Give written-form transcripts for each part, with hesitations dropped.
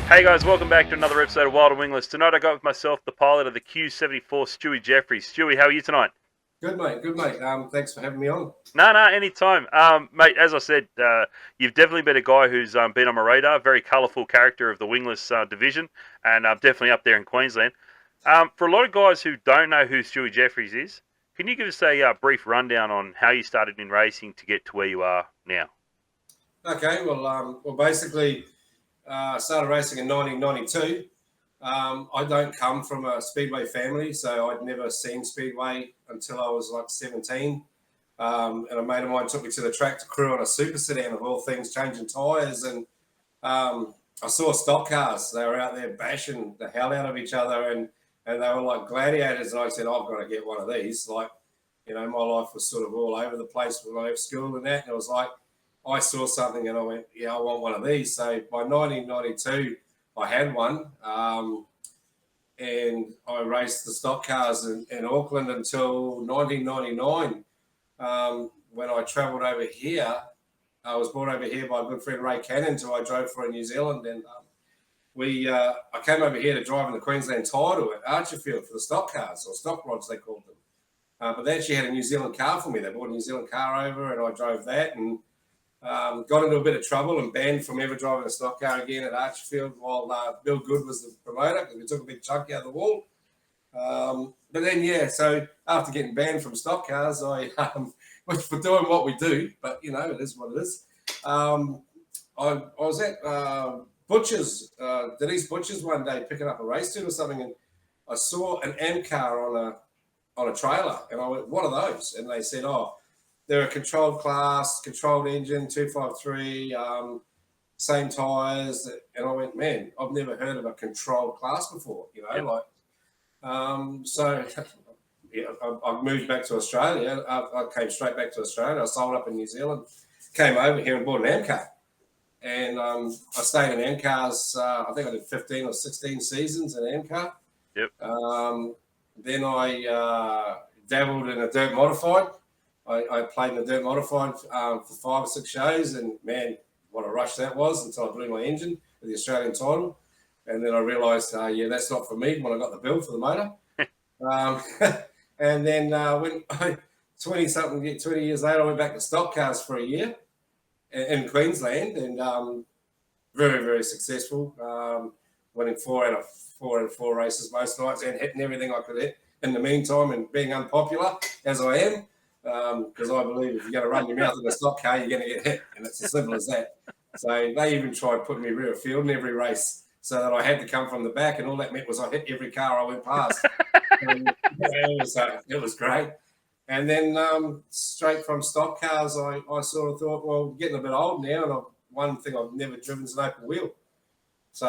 Hey guys, welcome back to another episode of Wild&Wingless. Tonight I got with myself the pilot of the Q74, Stuey Jefferies. Stewie, how are you tonight? Good, mate. Good, mate. Thanks for having me on. No, anytime. Mate, as I said, you've definitely been a guy who's been on my radar. Very colourful character of the wingless division, and definitely up there in Queensland. For a lot of guys who don't know who Stuey Jefferies is, can you give us a brief rundown on how you started in racing to get to where you are now? Okay, well, basically, started racing in 1992. I don't come from a speedway family, so I'd never seen speedway until I was like 17. And a mate of mine took me to the track to crew on a super sedan of all things, changing tyres, and I saw stock cars. They were out there bashing the hell out of each other, and they were like gladiators. And I said, I've got to get one of these. Like, my life was sort of all over the place when I left school and that. And it was like, I saw something and I went, yeah, I want one of these. So by 1992, I had one. And I raced the stock cars in Auckland until 1999. When I travelled over here, I was brought over here by a good friend Ray Cannon, who I drove for in New Zealand, and I came over here to drive in the Queensland title at Archerfield for the stock cars, or stock rods they called them. But they actually had a New Zealand car for me. They brought a New Zealand car over, and I drove that, and got into a bit of trouble and banned from ever driving a stock car again at Archerfield while Bill Good was the promoter, because we took a big chunk out of the wall. But then, yeah, so after getting banned from stock cars, I for doing what we do, but it is what it is. I was at Butcher's, Denise Butcher's one day picking up a race tune or something, and I saw an M car on a trailer, and I went, "What are those?" And they said, "Oh, they're a controlled class, controlled engine, 253, same tyres." And I went, "Man, I've never heard of a controlled class before." Yep. So yeah, I moved back to Australia. I came straight back to Australia. I sold up in New Zealand, came over here and bought an M car. And I stayed in M cars. I think I did 15 or 16 seasons in M car. Yep. Then I dabbled in a dirt modified. I played in a dirt modified for 5 or 6 shows, and man, what a rush that was until I blew my engine with the Australian title. And then I realised, yeah, that's not for me when I got the bill for the motor. And then when 20 years later, I went back to stock cars for a year in Queensland, and very, very successful. Winning 4 races most nights and hitting everything I could hit in the meantime, and being unpopular as I am, because I believe if you're going to run your mouth in a stock car, you're going to get hit, and it's as simple as that. So they even tried putting me rear field in every race, so that I had to come from the back, and all that meant was I hit every car I went past. It was great. And then straight from stock cars, I sort of thought, well, getting a bit old now, and one thing I've never driven is an open wheel. So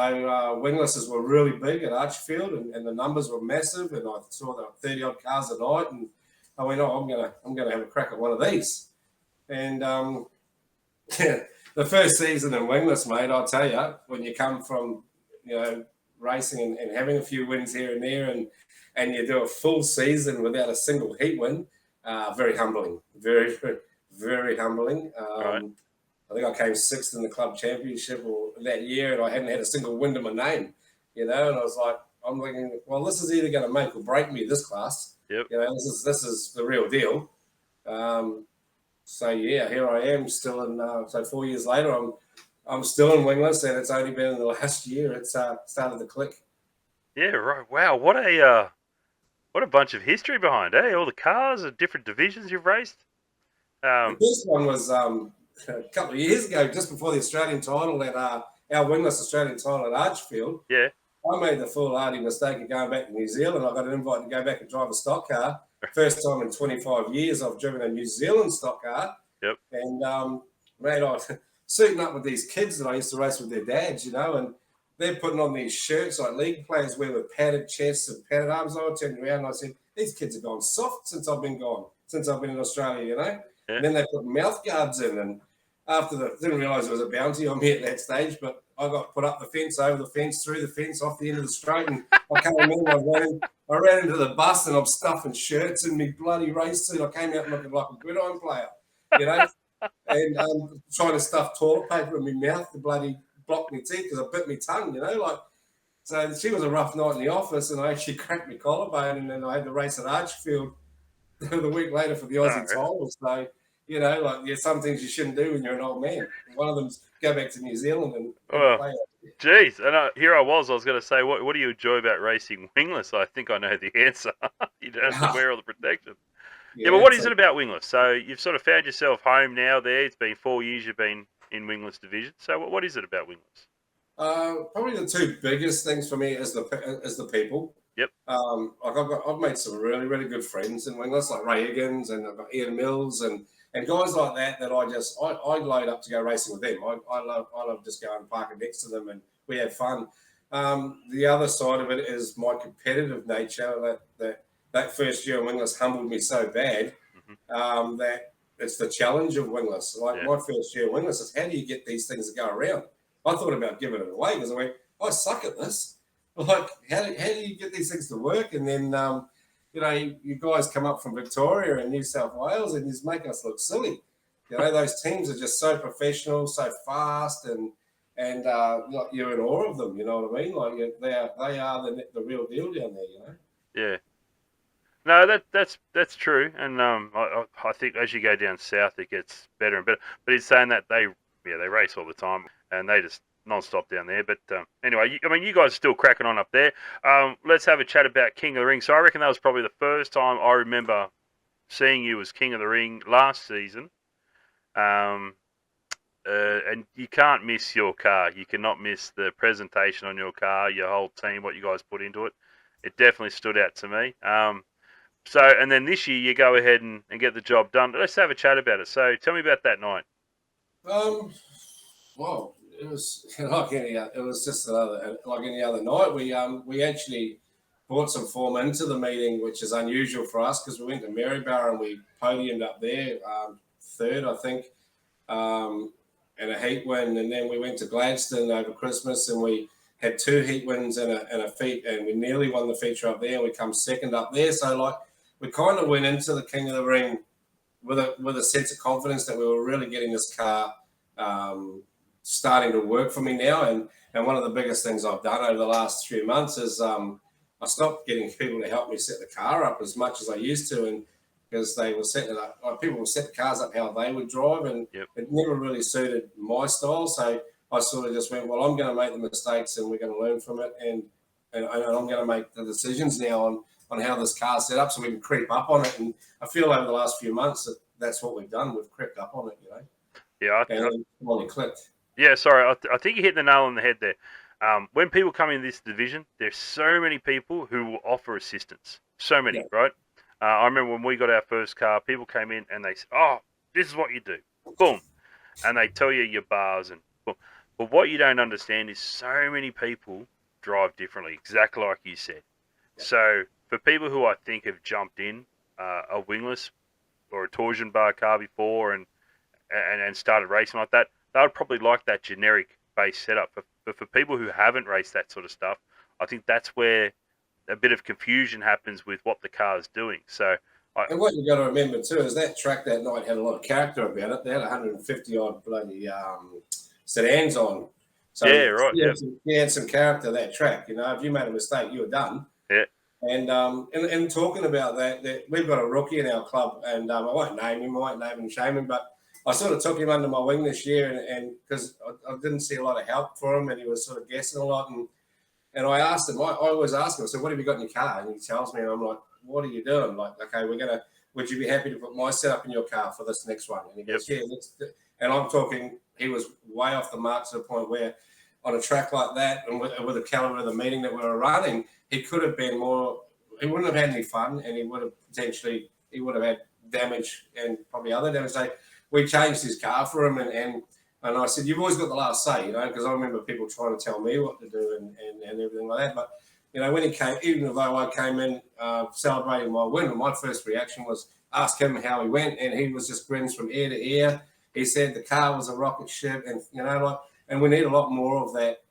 winglesses were really big at Archfield, and the numbers were massive, and I saw the 30 odd cars a night, and I went, oh, I'm gonna have a crack at one of these. And the first season in wingless, mate, I'll tell you, when you come from racing and having a few wins here and there, and you do a full season without a single heat win, very humbling, very, very, very humbling. Right. I think I came 6th in the club championship that year, and I hadn't had a single win to my name, and I was like, I'm thinking, well, this is either going to make or break me, this class. Yep. This is the real deal. So yeah, here I am still in. So 4 years later, I'm still in wingless, and it's only been in the last year it's started to click. Yeah, right. Wow, what a bunch of history behind, eh? All the cars, the different divisions you've raced. The first one was a couple of years ago, just before the Australian title at our wingless Australian title at Archfield. Yeah. I made the foolhardy mistake of going back to New Zealand. I got an invite to go back and drive a stock car. First time in 25 years I've driven a New Zealand stock car. Yep. And mate, I suiting up with these kids that I used to race with their dads, and they're putting on these shirts like league players wear with padded chests and padded arms. I turned around and I said, these kids have gone soft since I've been in Australia, Yeah. And then they put mouth guards in, and didn't realise there was a bounty on me at that stage, but I got put up the fence, over the fence, through the fence, off the end of the straight, and I came in, I ran into the bus, and I'm stuffing shirts in my bloody race suit. I came out looking like a gridiron player, and trying to stuff toilet paper in my mouth to bloody blocked my teeth because I bit my tongue, like. So she was a rough night in the office, and I actually cracked my collarbone, and then I had to race at Archfield the week later for the Oh, Aussie really? title. So, some things you shouldn't do when you're an old man. One of them's go back to New Zealand and Well, play. geez, and here I was going to say, what do you enjoy about racing wingless? I think I know the answer. You don't have to wear all the protection. Yeah, but Yeah, what is so it about wingless? So you've sort of found yourself home now there. It's been 4 years you've been in wingless division. So what is it about wingless? probably the two biggest things for me is the people. Yep. Like I've made some really really good friends in wingless, like Ray Higgins and I've got Ian Mills and guys like that I load up to go racing with them. I love just going and parking next to them and we have fun. The other side of it is my competitive nature. That first year in wingless humbled me so bad that it's the challenge of wingless. Like Yeah. my first year in wingless is how do you get these things to go around? I thought about giving it away because I went, I suck at this. Like, how do you get these things to work? And then, you guys come up from Victoria and New South Wales and you just make us look silly. Those teams are just so professional, so fast, and like you're in awe of them. You know what I mean? Like they are the real deal down there. Yeah. No, that's true, and I think as you go down south, it gets better and better. But he's saying that they race all the time, and they just non-stop down there. But anyway, you guys are still cracking on up there. Let's have a chat about King of the Ring. So I reckon that was probably the first time I remember seeing you as King of the Ring last season. And you can't miss your car. You cannot miss the presentation on your car, your whole team, what you guys put into it. It definitely stood out to me. So, and then this year you go ahead and get the job done. Let's have a chat about it. So, tell me about that night. Well, it was like it was just like any other night. We actually brought some form into the meeting, which is unusual for us because we went to Maryborough and we podiumed up there, third, I think, and a heat win, and then we went to Gladstone over Christmas and we had 2 heat wins and a feat, and we nearly won the feature up there. And we come second up there, so like we kind of went into the King of the Ring with a sense of confidence that we were really getting this car starting to work for me now. And one of the biggest things I've done over the last 3 months is I stopped getting people to help me set the car up as much as I used to, and because they were setting it up, like people would set the cars up how they would drive, and it never really suited my style. So I sort of just went, well, I'm going to make the mistakes and we're going to learn from it, and I'm going to make the decisions now on how this car's set up so we can creep up on it. And I feel over the last few months that's what we've done. We've crept up on it, Yeah, and finally clicked. Yeah, sorry. I think you hit the nail on the head there. When people come in this division, there's so many people who will offer assistance. So many, right? I remember when we got our first car, people came in and they said, "Oh, this is what you do." Boom. And they tell you your bars and boom. But what you don't understand is so many people drive differently, exactly like you said. So for people who I think have jumped in a wingless or a torsion bar car before and started racing like that, they would probably like that generic base setup. But for people who haven't raced that sort of stuff, I think that's where a bit of confusion happens with what the car is doing. So, and what you got to remember too is that track that night had a lot of character about it. They had 150 odd bloody sedans on. So yeah, right. You had some character that track. If you made a mistake, you were done. Yeah. And talking about that we've got a rookie in our club, and I won't name him, and shame him, but I sort of took him under my wing this year, and because I didn't see a lot of help for him, and he was sort of guessing a lot, and I asked him, I always ask him, I said, what have you got in your car? And he tells me, and I'm like, what are you doing? Like, okay, would you be happy to put my setup in your car for this next one? And he goes, yeah, and I'm talking, he was way off the mark to the point where on a track like that, and with the caliber of the meeting that we were running, he could have been more, he wouldn't have had any fun, and he would have had damage and probably other damage. So we changed his car for him, and I said, you've always got the last say, because I remember people trying to tell me what to do and everything like that. But, when he came, even though I came in celebrating my win, my first reaction was ask him how he went, and he was just grins from ear to ear. He said the car was a rocket ship, and, and we need a lot more of that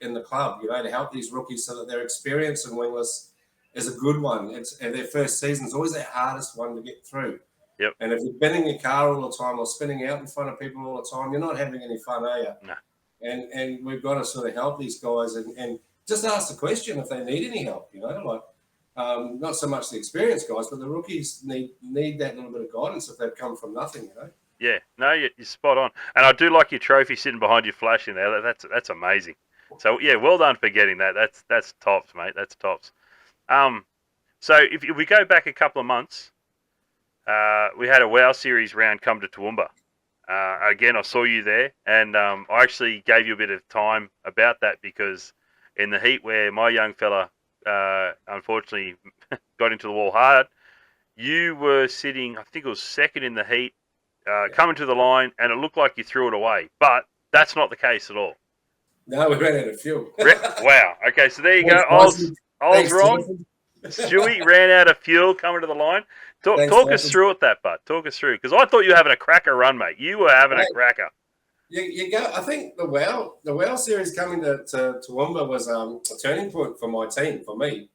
in the club, to help these rookies so that their experience in wingless is a good one. And their first season is always the hardest one to get through. Yep. And if you're bending your car all the time or spinning out in front of people all the time, you're not having any fun, are you? No. and we've got to sort of help these guys and just ask the question if they need any help. Like not so much the experienced guys, but the rookies need that little bit of guidance if they've come from nothing. Yeah, no, you're spot on, and I do like your trophy sitting behind you flashing there. That's amazing. So yeah, well done for getting that. That's tops, mate. That's tops. So if we go back a couple of months, we had a WoW series round come to Toowoomba. Again, I saw you there, and I actually gave you a bit of time about that because in the heat where my young fella unfortunately got into the wall hard, you were sitting, I think it was second in the heat, coming to the line, and it looked like you threw it away. But that's not the case at all. No, we ran out of fuel. Wow. Okay, so there you go. I was wrong. Stuey ran out of fuel coming to the line. Talk us through it, bud. Talk us through, because I thought you were having a cracker run, mate. You were having a cracker. You go. I think the WoW series coming to Toowoomba was a turning point for my team, for me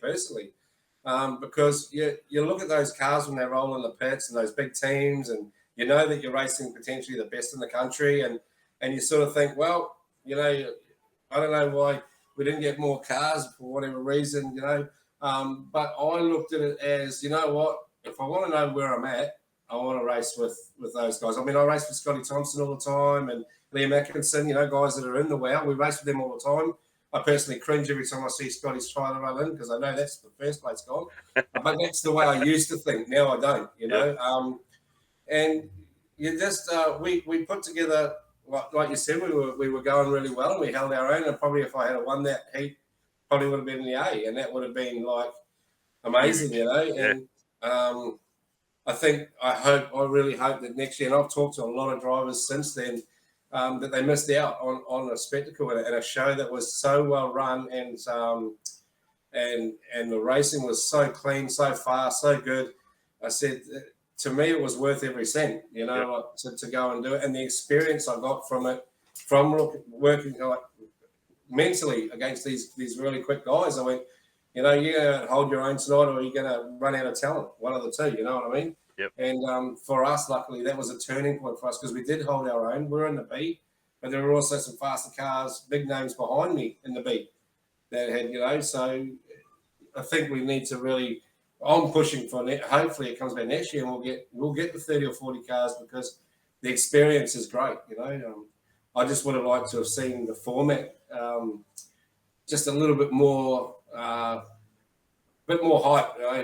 personally, because you look at those cars when they roll in the pits and those big teams, and you know that you're racing potentially the best in the country, and you sort of think, well, I don't know why we didn't get more cars for whatever reason, but I looked at it as, you know what, if I want to know where I'm at, I want to race with those guys. I mean, I race with Scotty Thompson all the time and Liam Atkinson, guys that are in the WoW. We race with them all the time. I personally cringe every time I see Scotty's trailer run in because I know that's the first place gone. But that's the way I used to think. Now I don't, Yep. And you just, we put together, like you said, we were going really well and we held our own. And probably if I had won that heat, probably would have been in the A, and that would have been like amazing, And I really hope that next year, and I've talked to a lot of drivers since then, that they missed out on a spectacle and a show that was so well run, and the racing was so clean, so fast, so good. I said, to me, it was worth every cent, to go and do it, and the experience I got from it, from working mentally against these really quick guys. I went, you're going to hold your own tonight, or you're going to run out of talent. One of the two, you know what I mean? Yep. And for us, luckily, that was a turning point for us because we did hold our own. We were in the B, but there were also some faster cars, big names behind me in the B that had, so I think we need to really, I'm pushing for it. Hopefully it comes back next year and we'll get the 30 or 40 cars because the experience is great, I just would have liked to have seen the format just a little bit more hype.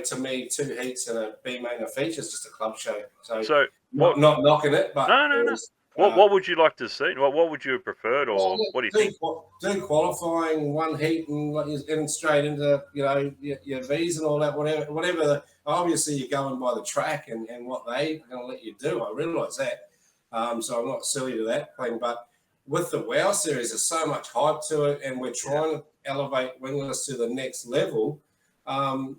To me, 2 heats and a B main and feature is just a club show. So not knocking it, but no. What would you like to see? What would you have preferred, or what do you think? Do qualifying 1 heat and straight into your V's and all that. Whatever. Obviously, you're going by the track and what they are going to let you do. I realise that. So I'm not silly to that thing, but with the WoW series, there's so much hype to it, and we're trying to elevate Wingless to the next level.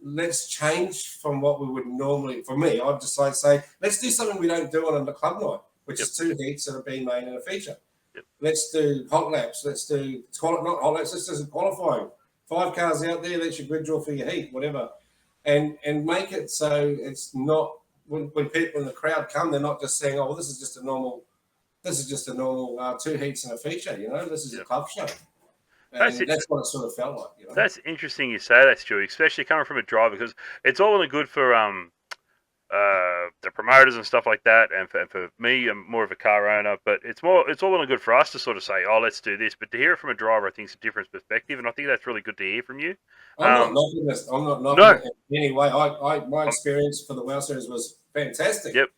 Let's change from what we would normally. For me, I'd just like to say, let's do something we don't do on a club night, which is 2 heats and a B main and a feature. Yep. Let's do hot laps. Let's do not hot laps. Let's do qualifying. 5 cars out there. That's your grid draw for your heat, whatever, and make it so it's not when people in the crowd come, they're not just saying, "Oh, well, this is just a normal 2 heats and a feature." This is a club show. And that's what it sort of felt like. That's interesting you say that, Stuey, especially coming from a driver, because it's all well and good for the promoters and stuff like that, and for me, I'm more of a car owner, but it's all well and good for us to sort of say, oh, let's do this, but to hear it from a driver, I think, is a different perspective, and I think that's really good to hear from you. I'm not knocking this. I'm not knocking it in any way. My experience for the WoW series was fantastic. Yep.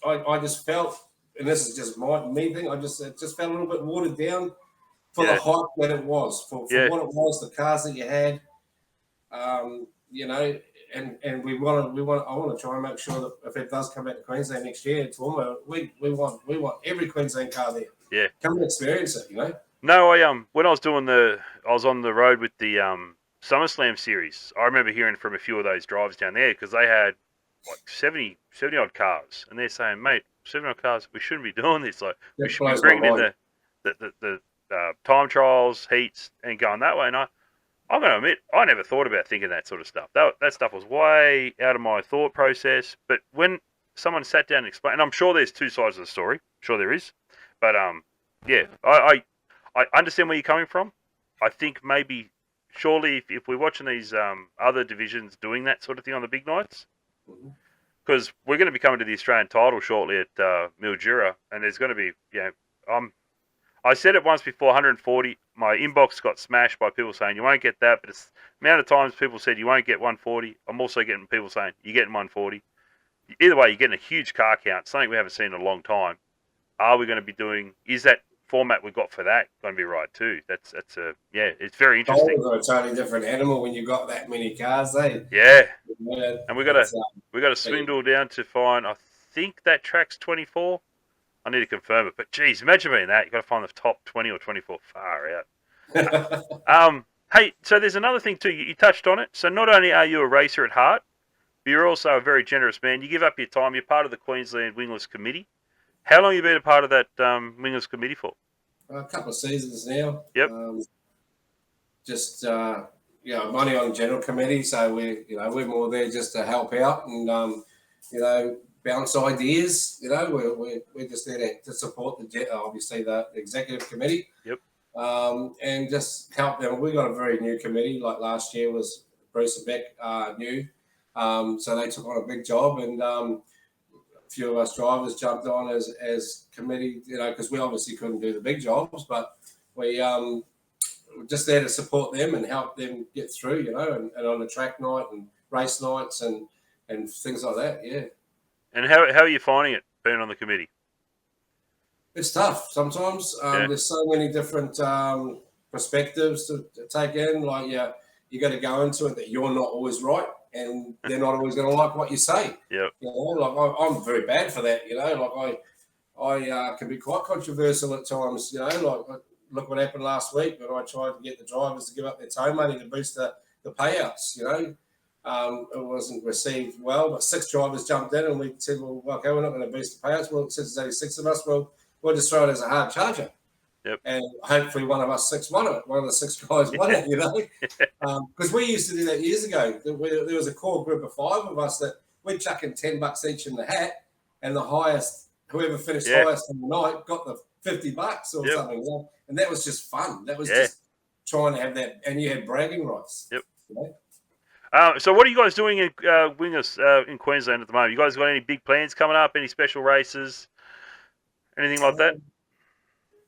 I just felt, and this is just me thing, it just felt a little bit watered down for the hype that it was, for what it was, the cars that you had, and I want to try and make sure that if it does come back to Queensland next year, we want every Queensland car there. Yeah, come and experience it. No, when I was on the road with the SummerSlam series, I remember hearing from a few of those drivers down there because they had like 70 odd cars, and they're saying, mate, 70 odd cars, we shouldn't be doing this. Like we should be bringing in the time trials, heats, and going that way. And I'm going to admit, I never thought about thinking that sort of stuff. That stuff was way out of my thought process. But when someone sat down and explained, and I'm sure there's 2 sides of the story, sure there is, but Yeah, I understand where you're coming from. I think maybe surely if we're watching these other divisions doing that sort of thing on the big nights, Mhm. because we're going to be coming to the Australian title shortly at Mildura, and there's going to be, I said it once before, 140. My inbox got smashed by people saying you won't get that, but it's the amount of times people said you won't get 140. I'm also getting people saying you're getting 140. Either way, you're getting a huge car count, something we haven't seen in a long time. Are we going to be doing? Is that format we got for that going to be right too? That's a it's very interesting. Titles are a totally different animal when you've got that many cars, eh? Yeah, Yeah, and we got to it's, we got to but swindle down to find. I think that track's 24. I need to confirm it, but geez, imagine being that. You got to find the top 20 or 24. Far out. yeah. Hey, so there's another thing too. You touched on it. So not only are you a racer at heart, but you're also a very generous man. You give up your time. You're part of the Queensland Wingless Committee. How long have you been a part of that Wingless Committee for? A couple of seasons now. Yep. Just money on general committee, so we're more there just to help out and bounce ideas. We're just there to support obviously the executive committee. Yep. And just help them. We got a very new committee. Like last year was Bruce and Beck new, so they took on a big job, and a few of us drivers jumped on as committee. Because we obviously couldn't do the big jobs, but we we're just there to support them and help them get through. And on the track night and race nights and things like that. Yeah. And how are you finding it being on the committee? It's tough sometimes. Yeah. There's so many different perspectives to take in. Like, you got to go into it that you're not always right, and they're not always going to like what you say. Yep. I'm very bad for that. I can be quite controversial at times. Like look what happened last week when I tried to get the drivers to give up their tow money to boost the payouts. It wasn't received well, but 6 drivers jumped in and we said, well, okay, we're not going to boost the payouts. Well, since there's only 6 of us, we'll just throw it as a hard charger. Yep. And hopefully one of us 6 won it. One of the 6 guys won it, Because we used to do that years ago. There was a core group of 5 of us that we'd chuck in $10 each in the hat, and the highest, whoever finished highest in the night, got the $50 or something. And that was just fun. That was just trying to have that, and you had bragging rights. Yep. So what are you guys doing in Wingers in Queensland at the moment? You guys got any big plans coming up? Any special races? Anything like that?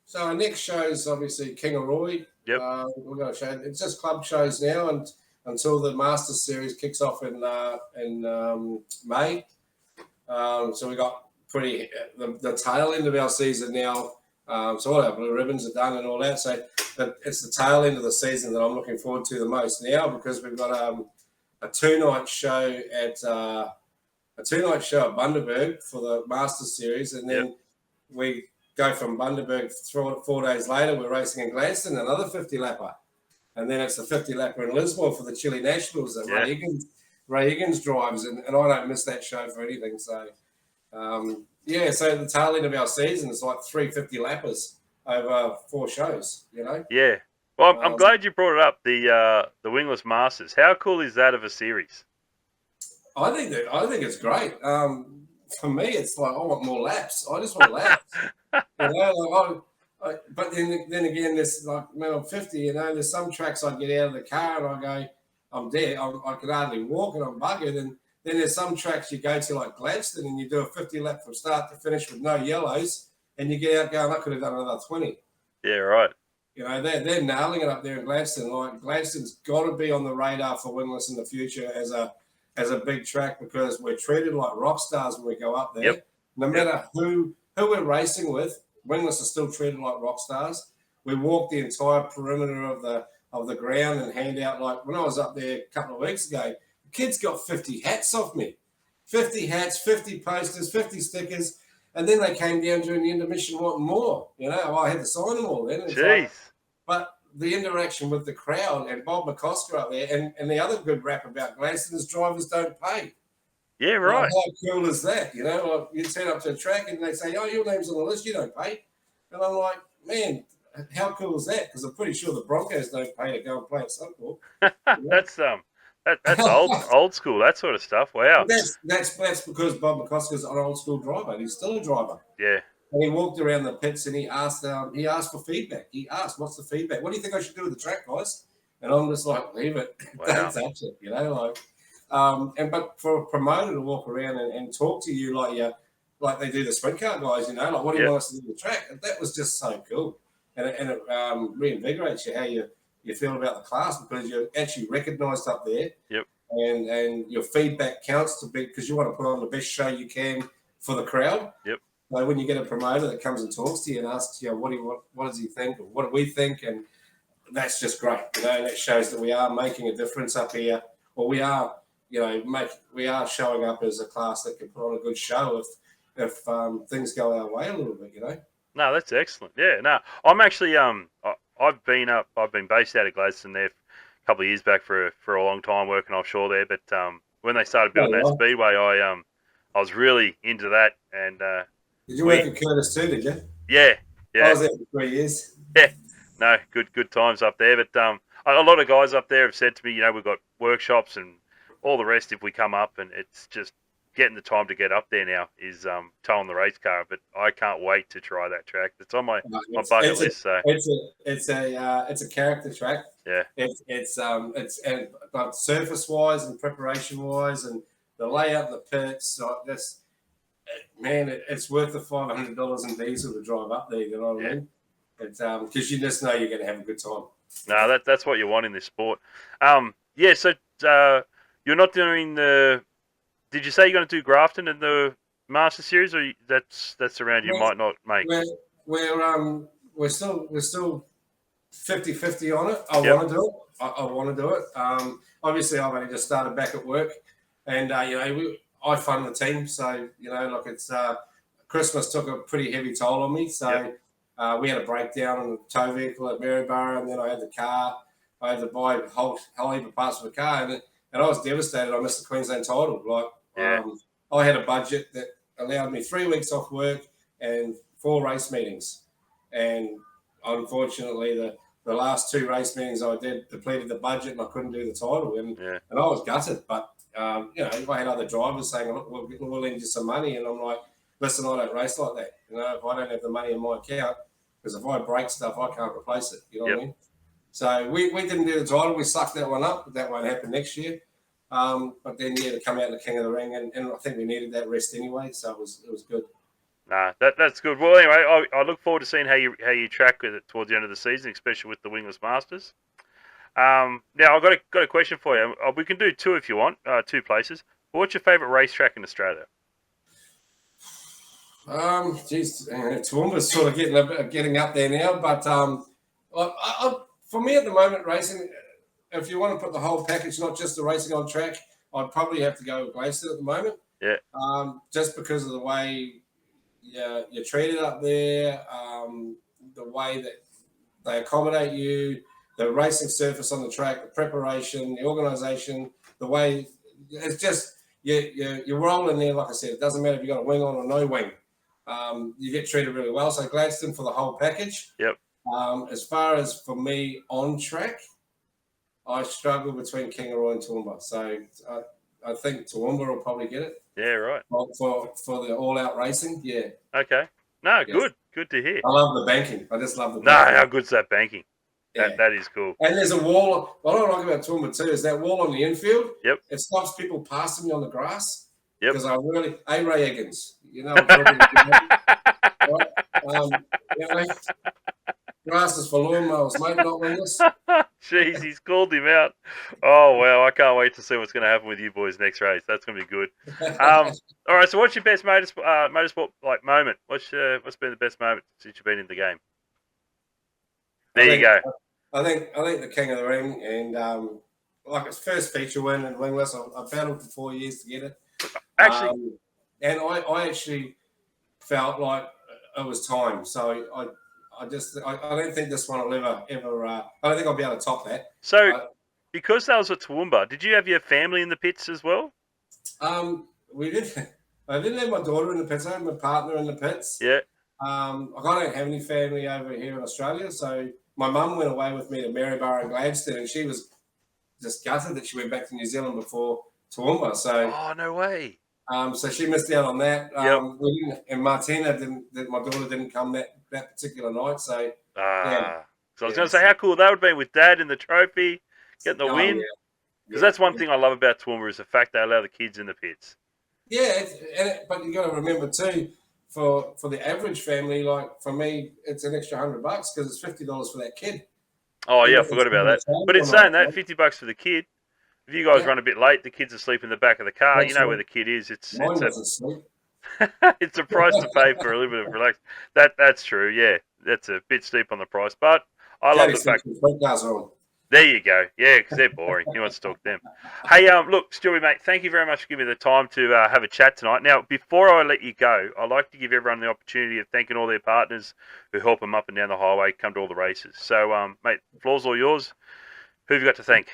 So our next show is obviously Kingaroy. Yep. We're going to show. It's just club shows now, and until the Masters Series kicks off in May. So we got the tail end of our season now. So all our blue ribbons are done and all that. So it's the tail end of the season that I'm looking forward to the most now, because we've got a 2-night show at Bundaberg for the Masters Series, and then we go from Bundaberg 4 days later. We're racing in Gladstone, another 50 lapper, and then it's the 50 lapper in Lismore for the Chile Nationals that Ray Higgins drives, and I don't miss that show for anything. So so the tail end of our season is like 350 lappers over 4 shows. Yeah. Well, I'm glad you brought it up. The Wingless Masters. How cool is that of a series? I think it's great. For me, it's like I want more laps. I just want laps. But then again, there's like, man, I'm 50. There's some tracks I get out of the car and I go, I'm dead. I can hardly walk and I'm buggered. And then there's some tracks you go to like Gladstone and you do a 50 lap from start to finish with no yellows, and you get out going, I could have done another 20. Yeah, right. They're nailing it up there in Gladstone. Like, Gladstone's got to be on the radar for Wingless in the future as a big track, because we're treated like rock stars when we go up there. Yep. No matter who we're racing with, Wingless are still treated like rock stars. We walk the entire perimeter of the ground and hand out, like when I was up there a couple of weeks ago, the kids got 50 hats off me. 50 hats, 50 posters, 50 stickers. And then they came down during the intermission wanting more. I had to sign them all then. Jeez. But the interaction with the crowd and Bob McCosker up there, and the other good rap about Gladstone is drivers don't pay. Yeah, right. How cool is that? You turn up to a track and they say, oh, your name's on the list, you don't pay. And I'm like, man, how cool is that? Because I'm pretty sure the Broncos don't pay to go and play at Suncorp. That's old school, that sort of stuff. Wow. That's because Bob McCosker's an old school driver. He's still a driver. Yeah. And he walked around the pits and he asked for feedback. He asked, "What's the feedback? What do you think I should do with the track, guys?" And I'm just like, "Leave it, don't Wow. touch it," like. But for a promoter to walk around and talk to you like they do the sprint car guys, like what do you Yep. want us to do with the track? That was just so cool, and it reinvigorates you how you feel about the class because you're actually recognised up there. Yep. And your feedback counts to be because you want to put on the best show you can for the crowd. Yep. So when you get a promoter that comes and talks to you and asks you, what does he think, or what do we think, and that's just great. And that shows that we are making a difference up here, or we are, we are showing up as a class that can put on a good show if things go our way a little bit. No, that's excellent. Yeah. No, I'm actually I've been based out of Gladstone there a couple of years back for a long time working offshore there. But when they started building that speedway, I was really into that. And did you work at Curtis too? Did you? Yeah. I was there for 3 years. Yeah. No, good times up there. But a lot of guys up there have said to me, we've got workshops and all the rest if we come up, and it's just getting the time to get up there now is towing the race car. But I can't wait to try that track. It's on my bucket list. So it's a character track. Yeah. But surface wise and preparation wise and the layout in the pits, it's worth the $500 in diesel to drive up there. You know what I mean? Because you just know you're going to have a good time. No, that's what you want in this sport. So you're not doing the. Did you say you're going to do Grafton in the Master Series, or that's around you might not make? We're still 50-50 on it. I want to do it. I want to do it. Obviously, I've only just started back at work, and I fund the team, so it's Christmas took a pretty heavy toll on me. So we had a breakdown on the tow vehicle at Maryborough, and then I had the car. I had to buy a whole heap of parts for the car, and I was devastated. I missed the Queensland title. I had a budget that allowed me 3 weeks off work and 4 race meetings, and unfortunately, the last 2 race meetings I did depleted the budget, and I couldn't do the title, and I was gutted. But I had other drivers saying, "Look, we'll lend you some money," and I'm like, "Listen, I don't race like that. If I don't have the money in my account, because if I break stuff, I can't replace it. You know what I mean?" So we didn't do the title. We sucked that one up, but that won't happen next year. But then to come out in the King of the Ring, and I think we needed that rest anyway, so it was good. Nah, that's good. Well, anyway, I look forward to seeing how you track with it towards the end of the season, especially with the Wingless Masters. Now I've got a question for you. We can do 2 if you want, 2 places. But what's your favourite racetrack in Australia? Toowoomba's sort of getting up there now, but for me at the moment, racing, if you want to put the whole package, not just the racing on track, I'd probably have to go with Gladstone at the moment. Yeah. Just because of the way you're treated up there, the way that they accommodate you, the racing surface on the track, the preparation, the organisation, the way it's just you roll in there. Like I said, it doesn't matter if you got a wing on or no wing. You get treated really well. So Gladstone for the whole package. Yep. As far as for me on track, I struggle between Kingaroy and Toowoomba. So I think Toowoomba will probably get it. Yeah, right. For the all-out racing, yeah. Okay. No, yes. Good to hear. I love the banking. I just love the banking. No, how good's that banking? Yeah. That is cool. And there's a wall. What I like about Toowoomba too is that wall on the infield. Yep. It stops people passing me on the grass. Yep. Because Ray Eggins, grass is for lawnmowers, mate, not wingless. Jeez, he's called him out. Oh, wow. I can't wait to see what's going to happen with you boys next race. That's going to be good. All right, so what's your best motorsport moment? What's been the best moment since you've been in the game? There you go. I think the King of the Ring, and its first feature win in Wingless. I battled for 4 years to get it. Actually, and I actually felt like it was time. So I don't think this one will ever. I don't think I'll be able to top that. So, because that was at Toowoomba, did you have your family in the pits as well? We did. I didn't have my daughter in the pits. I had my partner in the pits. Yeah. I don't have any family over here in Australia, so my mum went away with me to Maryborough and Gladstone, and she was just gutted that she went back to New Zealand before Toowoomba. So, oh, no way. So she missed out on that. Yep. And Martina my daughter didn't come that particular night. So yeah, So I was going to say how cool that would be with Dad in the trophy, getting the oh win. yeah, Because that's one thing I love about Toowoomba is the fact they allow the kids in the pits. yeah. But you got to remember too, for the average family, like for me, it's an extra $100 because it's $50 for that kid. Oh yeah, Even I if it's forgot about on the that. table But in or not, saying that, $50 for the kid. If you guys yeah, run a bit late, the kids asleep in the back of the car. You that's know where right. the kid is. It's Mine a wasn't asleep. it's a price to pay for a little bit of relax. That's true. Yeah, that's a bit steep on the price, but I love Jody the sleeps fact. with podcasts on. There you go. Yeah, because they're boring. He wants to talk to them. Hey, look, Stewie, mate, thank you very much for giving me the time to have a chat tonight. Now, before I let you go, I'd like to give everyone the opportunity of thanking all their partners who help them up and down the highway, come to all the races. So, mate, floor's all yours. Who have you got to thank?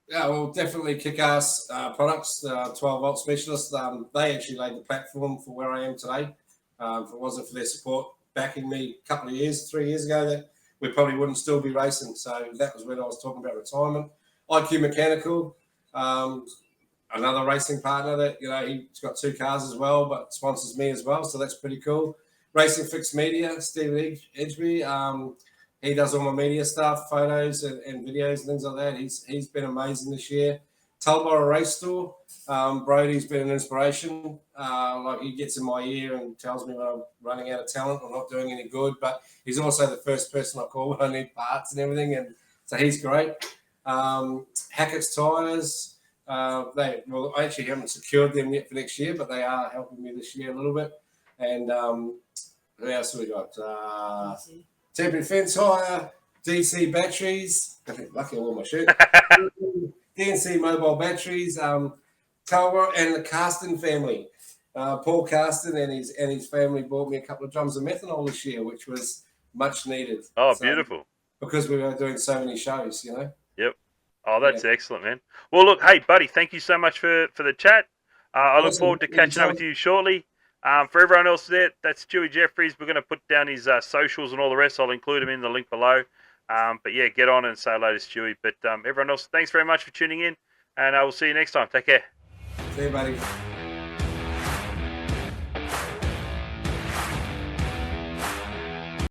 Yeah, well, definitely kick-ass products, 12-volt specialists. They actually laid the platform for where I am today. If it wasn't for their support backing me a couple of years, 3 years ago, that we probably wouldn't still be racing. So that was when I was talking about retirement. IQ Mechanical, another racing partner that, he's got 2 cars as well, but sponsors me as well. So that's pretty cool. Racing Fix Media, Steve Edgeby. He does all my media stuff, photos and videos and things like that. He's been amazing this year. Tulborough Race Store. Brody's been an inspiration. Like he gets in my ear and tells me when I'm running out of talent or not doing any good. But he's also the first person I call when I need parts and everything. And so he's great. Hackett's Tires. I actually haven't secured them yet for next year, but they are helping me this year a little bit. And who else have we got? Temporary Fence Hire, DC Batteries. Lucky I wore my shirt. DNC Mobile Batteries, Tulborough, and the Carston family. Paul Carston and his family bought me a couple of drums of methanol this year, which was much needed. Oh, beautiful. Because we were doing so many shows, Yep. Oh, that's excellent, man. Well, look, hey, buddy, thank you so much for the chat. I look forward to catching up with you shortly. For everyone else there, that's Stuey Jefferies. We're going to put down his socials and all the rest. I'll include them in the link below. But yeah, get on and say hello to Stuey. But everyone else, thanks very much for tuning in, and I will see you next time. Take care. See you, buddy.